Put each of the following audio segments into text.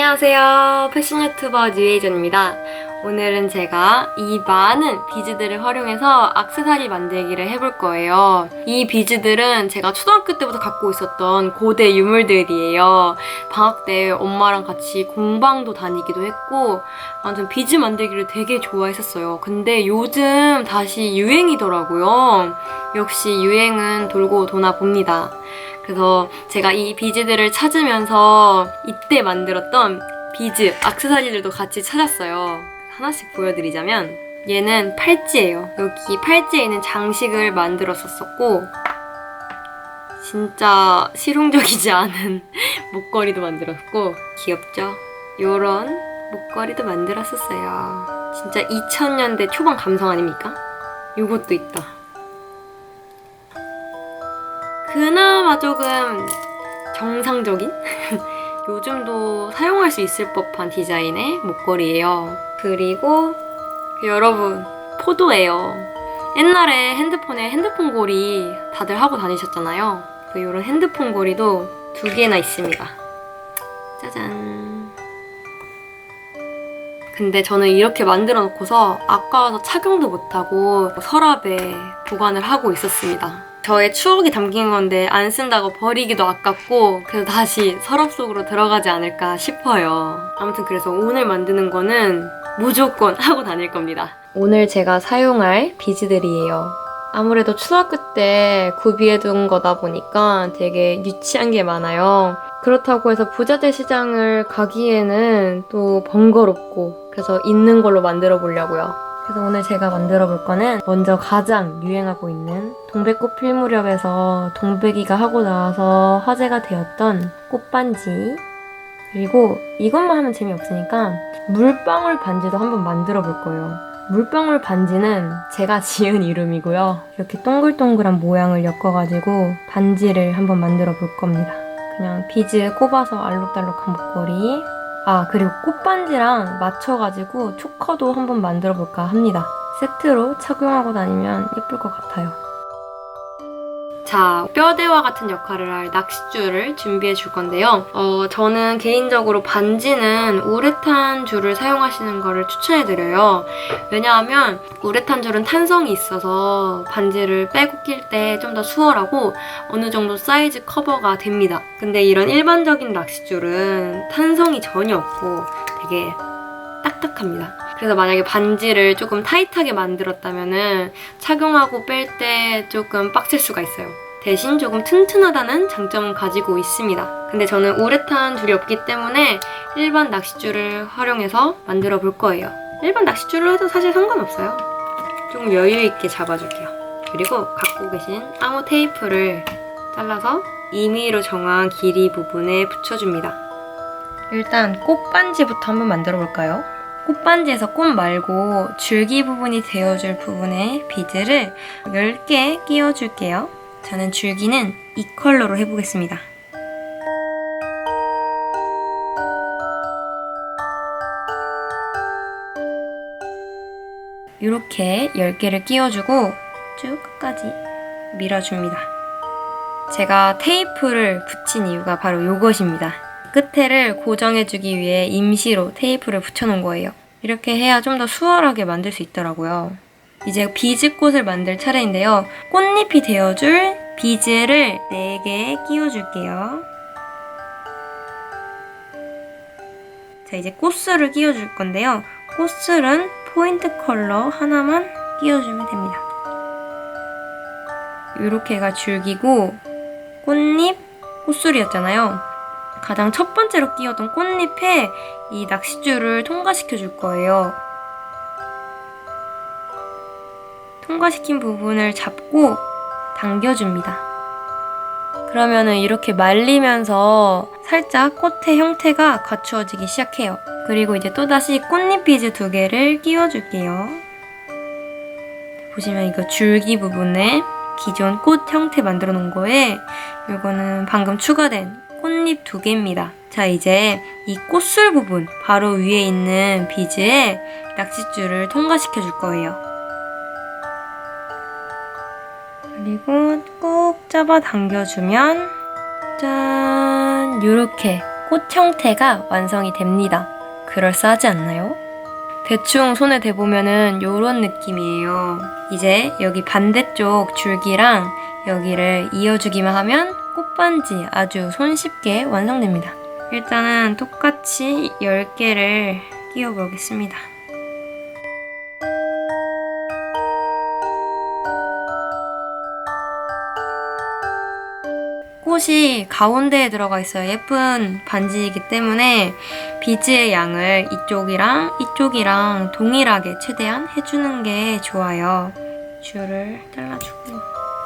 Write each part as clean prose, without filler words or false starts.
안녕하세요. 패션 유튜버 뉴에이전입니다. 오늘은 제가 이 많은 비즈들을 활용해서 액세서리 만들기를 해볼 거예요. 이 비즈들은 제가 초등학교 때부터 갖고 있었던 고대 유물들이에요. 방학 때 엄마랑 같이 공방도 다니기도 했고 아무튼 비즈 만들기를 되게 좋아했었어요. 근데 요즘 다시 유행이더라고요. 역시 유행은 돌고 도나 봅니다. 그래서 제가 이 비즈들을 찾으면서 이때 만들었던 비즈, 액세서리들도 같이 찾았어요. 하나씩 보여드리자면 얘는 팔찌예요. 여기 팔찌에 있는 장식을 만들었었고 진짜 실용적이지 않은 목걸이도 만들었고 귀엽죠? 요런 목걸이도 만들었었어요. 진짜 2000년대 초반 감성 아닙니까? 요것도 있다. 그나마 조금 정상적인? 요즘도 사용할 수 있을 법한 디자인의 목걸이에요. 그리고 여러분 포도예요. 옛날에 핸드폰에 핸드폰 고리 다들 하고 다니셨잖아요. 이런 핸드폰 고리도 2개나 있습니다. 짜잔. 근데 저는 이렇게 만들어 놓고서 아까워서 착용도 못하고 서랍에 보관을 하고 있었습니다. 저의 추억이 담긴 건데 안 쓴다고 버리기도 아깝고 그래서 다시 서랍 속으로 들어가지 않을까 싶어요. 아무튼 그래서 오늘 만드는 거는 무조건 하고 다닐 겁니다. 오늘 제가 사용할 비즈들이에요. 아무래도 초등학교 때 구비해둔 거다 보니까 되게 유치한 게 많아요. 그렇다고 해서 부자재 시장을 가기에는 또 번거롭고 그래서 있는 걸로 만들어 보려고요. 그래서 오늘 제가 만들어 볼 거는 먼저 가장 유행하고 있는 동백꽃 필 무렵에서 동백이가 하고 나와서 화제가 되었던 꽃반지, 그리고 이것만 하면 재미없으니까 물방울 반지도 한번 만들어 볼 거예요. 물방울 반지는 제가 지은 이름이고요. 이렇게 동글동글한 모양을 엮어가지고 반지를 한번 만들어 볼 겁니다. 그냥 비즈 꼽아서 알록달록한 목걸이, 그리고 꽃반지랑 맞춰가지고 초커도 한번 만들어 볼까 합니다. 세트로 착용하고 다니면 예쁠 것 같아요. 자, 뼈대와 같은 역할을 할 낚싯줄을 준비해 줄 건데요. 저는 개인적으로 반지는 우레탄 줄을 사용하시는 거를 추천해드려요. 왜냐하면 우레탄 줄은 탄성이 있어서 반지를 빼고 낄 때 좀 더 수월하고 어느 정도 사이즈 커버가 됩니다. 근데 이런 일반적인 낚싯줄은 탄성이 전혀 없고 되게 딱딱합니다. 그래서 만약에 반지를 조금 타이트하게 만들었다면 착용하고 뺄 때 조금 빡칠 수가 있어요. 대신 조금 튼튼하다는 장점은 가지고 있습니다. 근데 저는 우레탄 줄이 없기 때문에 일반 낚싯줄을 활용해서 만들어 볼 거예요. 일반 낚싯줄로 해도 사실 상관없어요. 조금 여유 있게 잡아줄게요. 그리고 갖고 계신 아무 테이프를 잘라서 임의로 정한 길이 부분에 붙여줍니다. 일단 꽃반지부터 한번 만들어 볼까요? 꽃반지에서 꽃 말고 줄기 부분이 되어줄 부분에 비즈를 10개 끼워줄게요. 저는 줄기는 이 컬러로 해보겠습니다. 이렇게 10개를 끼워주고 쭉 끝까지 밀어줍니다. 제가 테이프를 붙인 이유가 바로 이것입니다. 끝에를 고정해주기 위해 임시로 테이프를 붙여놓은 거예요. 이렇게 해야 좀 더 수월하게 만들 수 있더라고요. 이제 비즈꽃을 만들 차례인데요. 꽃잎이 되어줄 비즈를 4개 끼워줄게요. 자, 이제 꽃술을 끼워줄 건데요. 꽃술은 포인트 컬러 하나만 끼워주면 됩니다. 이렇게가 줄기고 꽃잎, 꽃술이었잖아요. 가장 첫 번째로 끼웠던 꽃잎에 이 낚싯줄을 통과시켜 줄 거예요. 통과시킨 부분을 잡고 당겨줍니다. 그러면은 이렇게 말리면서 살짝 꽃의 형태가 갖추어지기 시작해요. 그리고 이제 또다시 꽃잎 비즈 2개를 끼워줄게요. 보시면 이거 줄기 부분에 기존 꽃 형태 만들어 놓은 거에 이거는 방금 추가된 꽃잎 2개입니다. 자, 이제 이 꽃술 부분 바로 위에 있는 비즈에 낚싯줄을 통과시켜 줄 거예요. 그리고 꼭 잡아 당겨주면 짠! 이렇게 꽃 형태가 완성이 됩니다. 그럴싸하지 않나요? 대충 손에 대보면은 이런 느낌이에요. 이제 여기 반대쪽 줄기랑 여기를 이어주기만 하면 꽃반지 아주 손쉽게 완성됩니다. 일단은 똑같이 10개를 끼워 보겠습니다. 꽃이 가운데에 들어가 있어요. 예쁜 반지이기 때문에 비즈의 양을 이쪽이랑 동일하게 최대한 해주는 게 좋아요. 줄을 잘라주고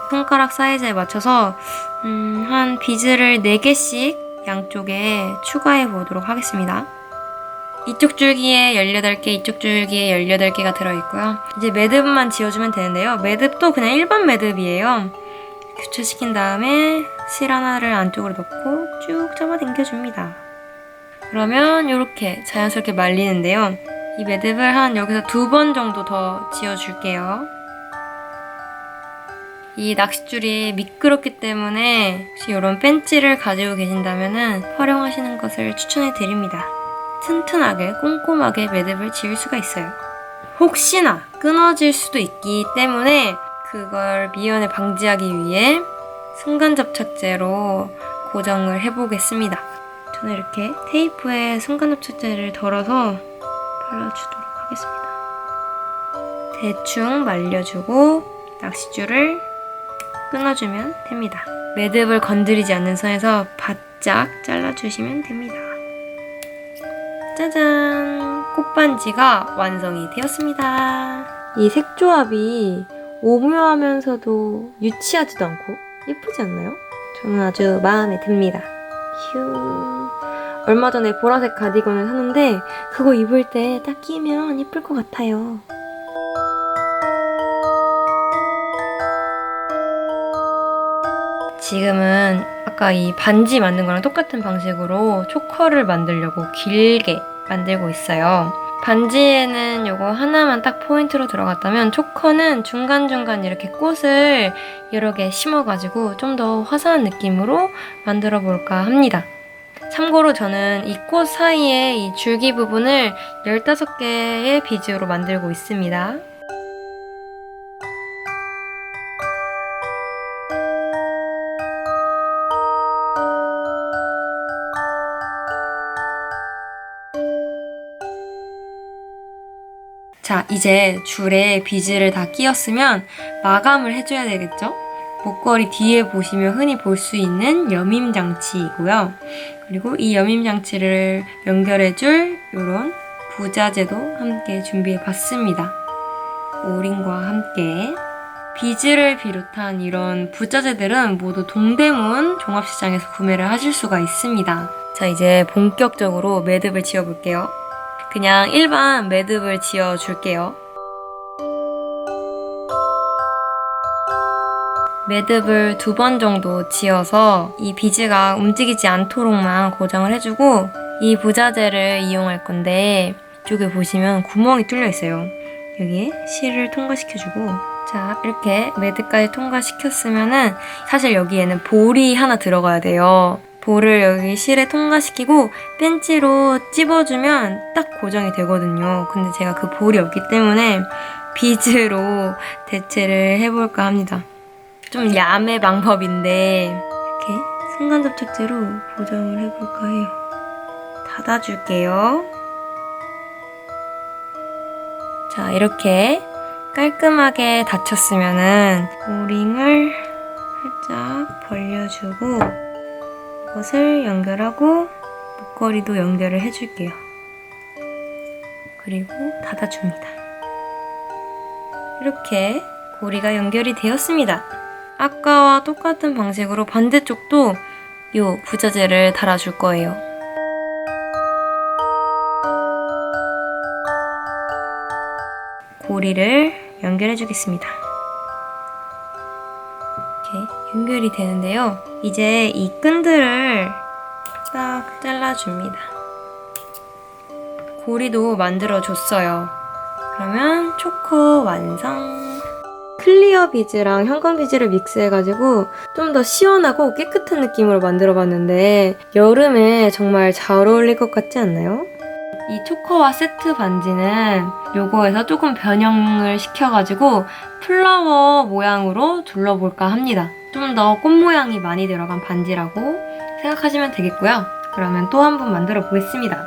손가락 사이즈에 맞춰서 한 비즈를 4개씩 양쪽에 추가해 보도록 하겠습니다. 이쪽 줄기에 18개, 이쪽 줄기에 18개가 들어있고요. 이제 매듭만 지어주면 되는데요. 매듭도 그냥 일반 매듭이에요. 교체시킨 다음에 실 하나를 안쪽으로 넣고 쭉 잡아당겨줍니다. 그러면 이렇게 자연스럽게 말리는데요. 이 매듭을 한 여기서 2번 정도 더 지어줄게요. 이 낚싯줄이 미끄럽기 때문에 혹시 이런 벤치를 가지고 계신다면 활용하시는 것을 추천해드립니다. 튼튼하게 꼼꼼하게 매듭을 지을 수가 있어요. 혹시나 끊어질 수도 있기 때문에 그걸 미연에 방지하기 위해 순간접착제로 고정을 해보겠습니다. 저는 이렇게 테이프에 순간접착제를 덜어서 발라주도록 하겠습니다. 대충 말려주고 낚싯줄을 끊어주면 됩니다. 매듭을 건드리지 않는 선에서 바짝 잘라주시면 됩니다. 짜잔! 꽃반지가 완성이 되었습니다. 이 색조합이 오묘하면서도 유치하지도 않고 예쁘지 않나요? 저는 아주 마음에 듭니다. 휴. 얼마 전에 보라색 가디건을 샀는데 그거 입을 때 딱 끼면 예쁠 것 같아요. 지금은 아까 이 반지 만든 거랑 똑같은 방식으로 초커를 만들려고 길게 만들고 있어요. 반지에는 요거 하나만 딱 포인트로 들어갔다면 초커는 중간중간 이렇게 꽃을 여러 개 심어가지고 좀 더 화사한 느낌으로 만들어 볼까 합니다. 참고로 저는 이 꽃 사이에 이 줄기 부분을 15개의 비즈로 만들고 있습니다. 자, 이제 줄에 비즈를 다 끼웠으면 마감을 해줘야 되겠죠? 목걸이 뒤에 보시면 흔히 볼 수 있는 여밈장치이고요. 그리고 이 여밈장치를 연결해줄 이런 부자재도 함께 준비해봤습니다. 오링과 함께. 비즈를 비롯한 이런 부자재들은 모두 동대문 종합시장에서 구매를 하실 수가 있습니다. 자, 이제 본격적으로 매듭을 지어볼게요. 그냥 일반 매듭을 지어줄게요. 매듭을 2번 정도 지어서 이 비즈가 움직이지 않도록만 고정을 해주고 이 부자재를 이용할 건데 이쪽에 보시면 구멍이 뚫려 있어요. 여기에 실을 통과시켜주고 자, 이렇게 매듭까지 통과시켰으면은 사실 여기에는 볼이 하나 들어가야 돼요. 볼을 여기 실에 통과시키고 펜치로 찝어주면 딱 고정이 되거든요. 근데 제가 그 볼이 없기 때문에 비즈로 대체를 해볼까 합니다. 좀 야매 방법인데 이렇게 순간접착제로 고정을 해볼까 해요. 닫아줄게요. 자, 이렇게 깔끔하게 닫혔으면은 오링을 살짝 벌려주고 이것을 연결하고 목걸이도 연결을 해줄게요. 그리고 닫아줍니다. 이렇게 고리가 연결이 되었습니다. 아까와 똑같은 방식으로 반대쪽도 이 부자재를 달아줄 거예요. 고리를 연결해 주겠습니다. 이렇게 연결이 되는데요. 이제 이 끈들을 딱 잘라줍니다. 고리도 만들어 줬어요. 그러면 초커 완성! 클리어 비즈랑 형광 비즈를 믹스해가지고 좀 더 시원하고 깨끗한 느낌으로 만들어봤는데 여름에 정말 잘 어울릴 것 같지 않나요? 이 초커와 세트 반지는 요거에서 조금 변형을 시켜가지고 플라워 모양으로 둘러볼까 합니다. 좀 더 꽃 모양이 많이 들어간 반지라고 생각하시면 되겠고요. 그러면 또 한 번 만들어 보겠습니다.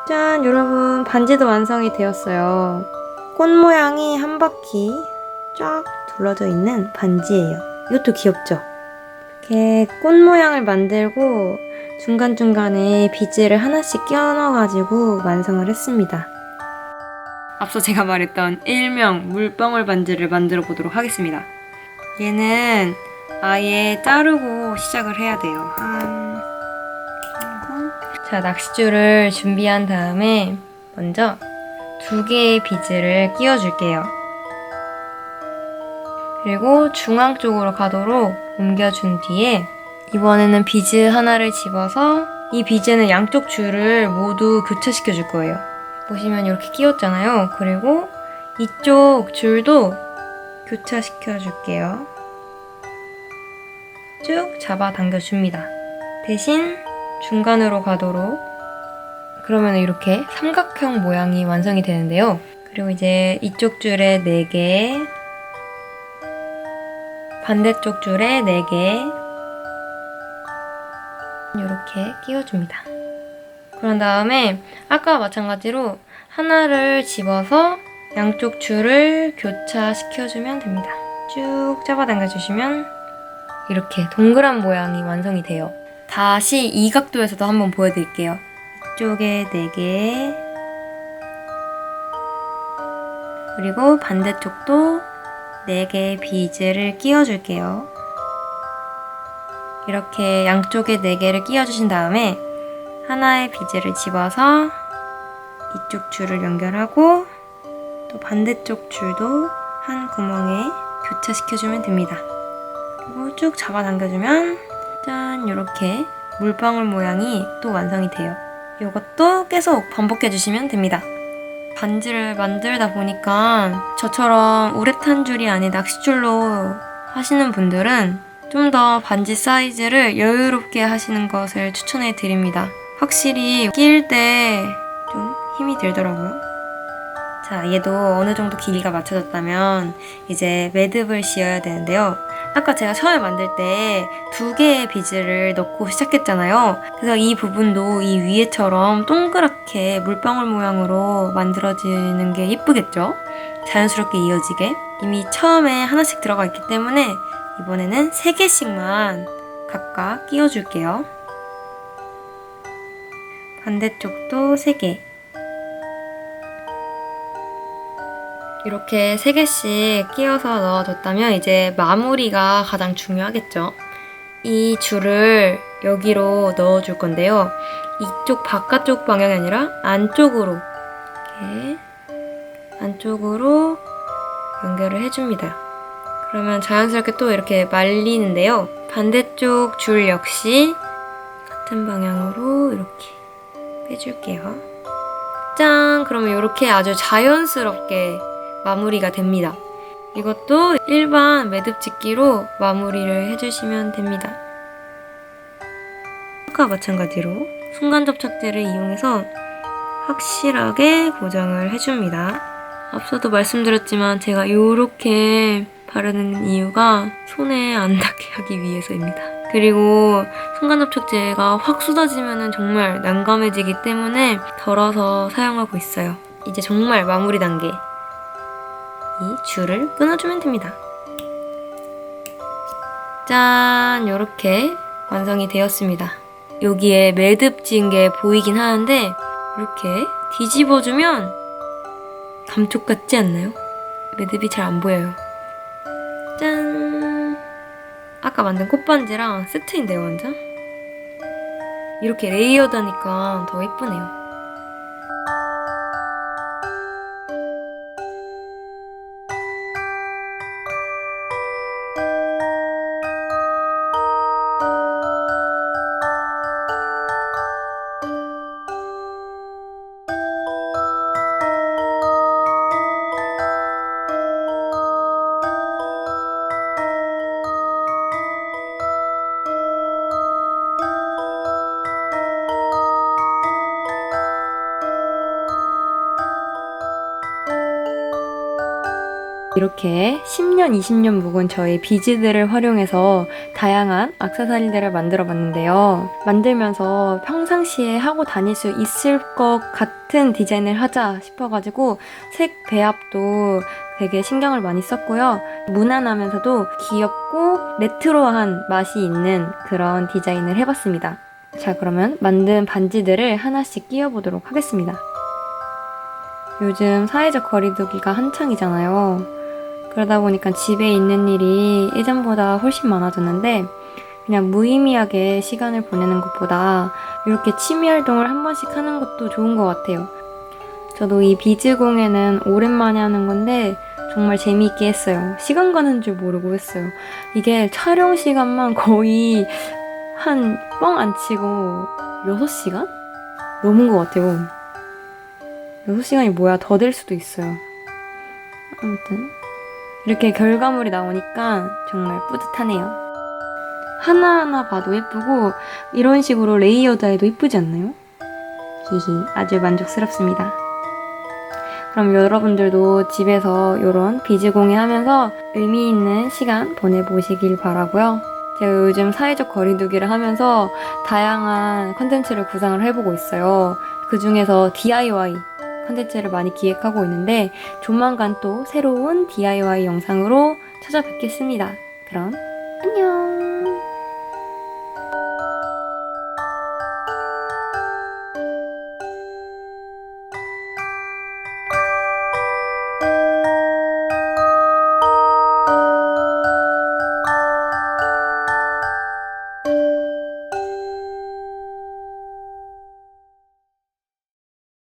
짠! 여러분, 반지도 완성이 되었어요. 꽃 모양이 한 바퀴 쫙 둘러져 있는 반지예요. 이것도 귀엽죠? 이렇게 꽃 모양을 만들고 중간중간에 비즈를 하나씩 끼워 넣어가지고 완성을 했습니다. 앞서 제가 말했던 일명 물방울 반지를 만들어 보도록 하겠습니다. 얘는 아예 자르고 시작을 해야 돼요. 자, 낚싯줄을 준비한 다음에 먼저 2개의 비즈를 끼워줄게요. 그리고 중앙 쪽으로 가도록 옮겨준 뒤에 이번에는 비즈 하나를 집어서 이 비즈는 양쪽 줄을 모두 교차시켜 줄 거예요. 보시면 이렇게 끼웠잖아요. 그리고 이쪽 줄도 교차시켜 줄게요. 쭉 잡아당겨 줍니다. 대신 중간으로 가도록, 그러면 이렇게 삼각형 모양이 완성이 되는데요. 그리고 이제 이쪽 줄에 4개, 반대쪽 줄에 4개 이렇게 끼워줍니다. 그런 다음에 아까와 마찬가지로 하나를 집어서 양쪽 줄을 교차시켜주면 됩니다. 쭉 잡아당겨주시면 이렇게 동그란 모양이 완성이 돼요. 다시 이 각도에서도 한번 보여드릴게요. 이쪽에 4개, 그리고 반대쪽도 4개의 비즈를 끼워줄게요. 이렇게 양쪽에 4개를 끼워주신 다음에 하나의 비즈를 집어서 이쪽 줄을 연결하고 또 반대쪽 줄도 한 구멍에 교차시켜주면 됩니다. 그리고 쭉 잡아당겨주면 짠! 이렇게 물방울 모양이 또 완성이 돼요. 이것도 계속 반복해주시면 됩니다. 반지를 만들다 보니까 저처럼 우레탄 줄이 아닌 낚싯줄로 하시는 분들은 좀 더 반지 사이즈를 여유롭게 하시는 것을 추천해 드립니다. 확실히 끼일 때 좀 힘이 들더라고요. 자, 얘도 어느 정도 길이가 맞춰졌다면 이제 매듭을 씌워야 되는데요. 아까 제가 처음에 만들 때 2개의 비즈를 넣고 시작했잖아요. 그래서 이 부분도 이 위에처럼 동그랗게 물방울 모양으로 만들어지는 게 예쁘겠죠? 자연스럽게 이어지게. 이미 처음에 하나씩 들어가 있기 때문에 이번에는 3개씩만 각각 끼워줄게요. 반대쪽도 3개. 이렇게 3개씩 끼워서 넣어줬다면 이제 마무리가 가장 중요하겠죠. 이 줄을 여기로 넣어줄 건데요. 이쪽 바깥쪽 방향이 아니라 안쪽으로 이렇게 안쪽으로 연결을 해줍니다. 그러면 자연스럽게 또 이렇게 말리는데요. 반대쪽 줄 역시 같은 방향으로 이렇게 빼줄게요. 짠! 그러면 이렇게 아주 자연스럽게 마무리가 됩니다. 이것도 일반 매듭짓기로 마무리를 해주시면 됩니다. 아까 마찬가지로 순간 접착제를 이용해서 확실하게 고정을 해줍니다. 앞서도 말씀드렸지만 제가 이렇게 바르는 이유가 손에 안 닿게 하기 위해서입니다. 그리고 순간 접착제가 확 쏟아지면 정말 난감해지기 때문에 덜어서 사용하고 있어요. 이제 정말 마무리 단계. 이 줄을 끊어주면 됩니다. 짠! 이렇게 완성이 되었습니다. 여기에 매듭 지은 게 보이긴 하는데 이렇게 뒤집어주면 감쪽 같지 않나요? 매듭이 잘 안 보여요. 짠! 아까 만든 꽃반지랑 세트인데요, 완전? 이렇게 레이어드하니까 더 예쁘네요. 이렇게 10년, 20년 묵은 저의 비즈들을 활용해서 다양한 액세서리들을 만들어 봤는데요. 만들면서 평상시에 하고 다닐 수 있을 것 같은 디자인을 하자 싶어가지고 색 배합도 되게 신경을 많이 썼고요. 무난하면서도 귀엽고 레트로한 맛이 있는 그런 디자인을 해봤습니다. 자, 그러면 만든 반지들을 하나씩 끼워보도록 하겠습니다. 요즘 사회적 거리두기가 한창이잖아요. 그러다 보니까 집에 있는 일이 예전보다 훨씬 많아졌는데 그냥 무의미하게 시간을 보내는 것보다 이렇게 취미 활동을 한 번씩 하는 것도 좋은 것 같아요. 저도 이 비즈 공예는 오랜만에 하는 건데 정말 재미있게 했어요. 시간 가는 줄 모르고 했어요. 이게 촬영 시간만 거의 한 뻥 안 치고 6시간? 넘은 것 같아요. 6시간이 뭐야? 더 될 수도 있어요. 아무튼 이렇게 결과물이 나오니까 정말 뿌듯하네요. 하나하나 봐도 예쁘고 이런 식으로 레이어드해도 예쁘지 않나요? 히히, 아주 만족스럽습니다. 그럼 여러분들도 집에서 이런 비즈 공예하면서 의미 있는 시간 보내보시길 바라고요. 제가 요즘 사회적 거리두기를 하면서 다양한 컨텐츠를 구상을 해보고 있어요. 그 중에서 DIY 컨텐츠를 많이 기획하고 있는데 조만간 또 새로운 DIY 영상으로 찾아뵙겠습니다. 그럼 안녕!